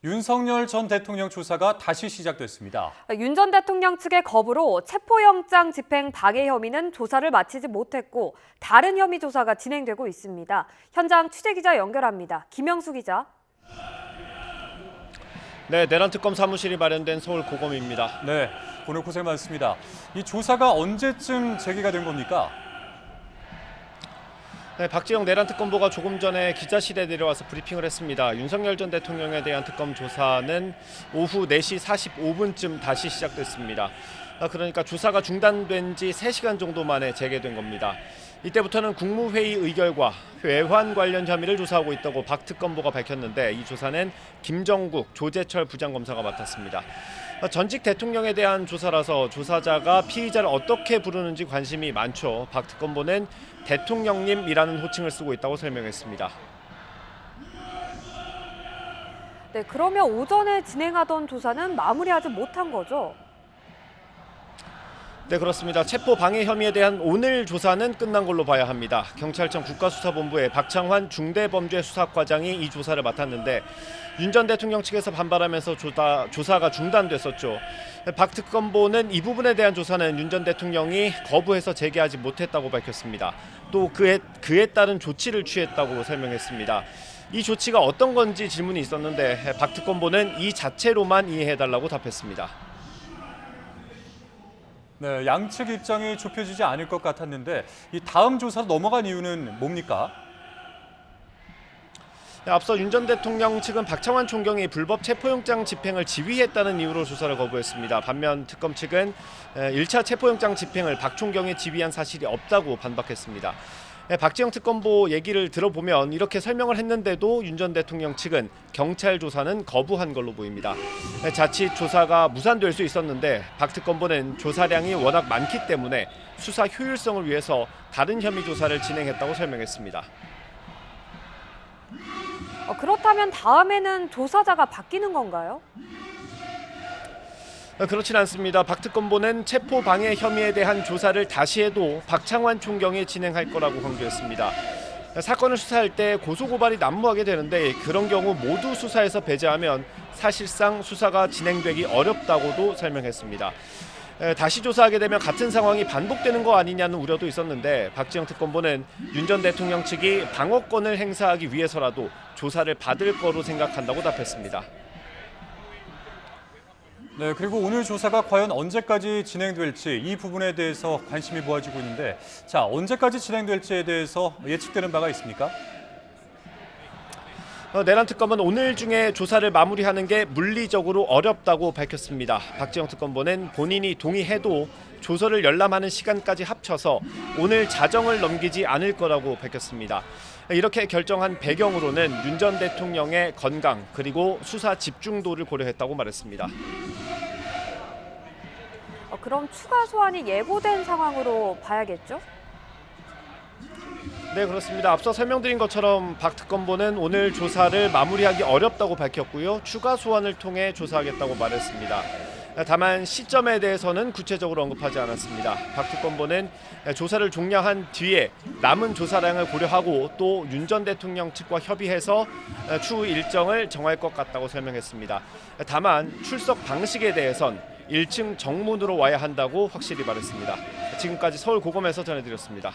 윤석열 전 대통령 조사가 다시 시작됐습니다. 윤 전 대통령 측의 거부로 체포영장 집행 방해 혐의는 조사를 마치지 못했고 다른 혐의 조사가 진행되고 있습니다. 현장 취재기자 연결합니다. 김영수 기자. 네, 내란특검 사무실이 마련된 서울 고검입니다. 네, 오늘 고생 많습니다. 이 조사가 언제쯤 재개가 된 겁니까? 네, 박지영 내란특검보가 조금 전에 기자실에 내려와서 브리핑을 했습니다. 윤석열 전 대통령에 대한 특검 조사는 오후 4시 45분쯤 다시 시작됐습니다. 그러니까 조사가 중단된 지 3시간 정도 만에 재개된 겁니다. 이때부터는 국무회의 의결과 외환 관련 혐의를 조사하고 있다고 박 특검보가 밝혔는데 이 조사는 김정국, 조재철 부장검사가 맡았습니다. 전직 대통령에 대한 조사라서 조사자가 피의자를 어떻게 부르는지 관심이 많죠. 박 특검보는 대통령님이라는 호칭을 쓰고 있다고 설명했습니다. 네, 그러면 오전에 진행하던 조사는 마무리하지 못한 거죠? 네, 그렇습니다. 체포 방해 혐의에 대한 오늘 조사는 끝난 걸로 봐야 합니다. 경찰청 국가수사본부의 박창환 중대범죄수사과장이 이 조사를 맡았는데 윤 전 대통령 측에서 반발하면서 조사가 중단됐었죠. 박 특검보는 이 부분에 대한 조사는 윤 전 대통령이 거부해서 재개하지 못했다고 밝혔습니다. 또 그에 따른 조치를 취했다고 설명했습니다. 이 조치가 어떤 건지 질문이 있었는데 박 특검보는 이 자체로만 이해해달라고 답했습니다. 네, 양측 입장이 좁혀지지 않을 것 같았는데 이 다음 조사로 넘어간 이유는 뭡니까? 앞서 윤 전 대통령 측은 박창환 총경이 불법 체포영장 집행을 지휘했다는 이유로 조사를 거부했습니다. 반면 특검 측은 1차 체포영장 집행을 박 총경이 지휘한 사실이 없다고 반박했습니다. 박지영 특검보 얘기를 들어보면 이렇게 설명을 했는데도 윤 전 대통령 측은 경찰 조사는 거부한 걸로 보입니다. 자칫 조사가 무산될 수 있었는데 박 특검보는 조사량이 워낙 많기 때문에 수사 효율성을 위해서 다른 혐의 조사를 진행했다고 설명했습니다. 그렇다면 다음에는 조사자가 바뀌는 건가요? 그렇진 않습니다. 박 특검보는 체포 방해 혐의에 대한 조사를 다시 해도 박창환 총경이 진행할 거라고 강조했습니다. 사건을 수사할 때 고소고발이 난무하게 되는데 그런 경우 모두 수사에서 배제하면 사실상 수사가 진행되기 어렵다고도 설명했습니다. 다시 조사하게 되면 같은 상황이 반복되는 거 아니냐는 우려도 있었는데 박지영 특검보는 윤 전 대통령 측이 방어권을 행사하기 위해서라도 조사를 받을 거로 생각한다고 답했습니다. 네, 그리고 오늘 조사가 과연 언제까지 진행될지 이 부분에 대해서 관심이 모아지고 있는데 자, 언제까지 진행될지에 대해서 예측되는 바가 있습니까? 내란특검은 오늘 중에 조사를 마무리하는 게 물리적으로 어렵다고 밝혔습니다. 박지영 특검보는 본인이 동의해도 조서를 열람하는 시간까지 합쳐서 오늘 자정을 넘기지 않을 거라고 밝혔습니다. 이렇게 결정한 배경으로는 윤 전 대통령의 건강 그리고 수사 집중도를 고려했다고 말했습니다. 그럼 추가 소환이 예고된 상황으로 봐야겠죠? 네, 그렇습니다. 앞서 설명드린 것처럼 박 특검보는 오늘 조사를 마무리하기 어렵다고 밝혔고요. 추가 소환을 통해 조사하겠다고 말했습니다. 다만 시점에 대해서는 구체적으로 언급하지 않았습니다. 박 특검보는 조사를 종료한 뒤에 남은 조사량을 고려하고 또 윤 전 대통령 측과 협의해서 추후 일정을 정할 것 같다고 설명했습니다. 다만 출석 방식에 대해선 1층 정문으로 와야 한다고 확실히 말했습니다. 지금까지 서울 고검에서 전해드렸습니다.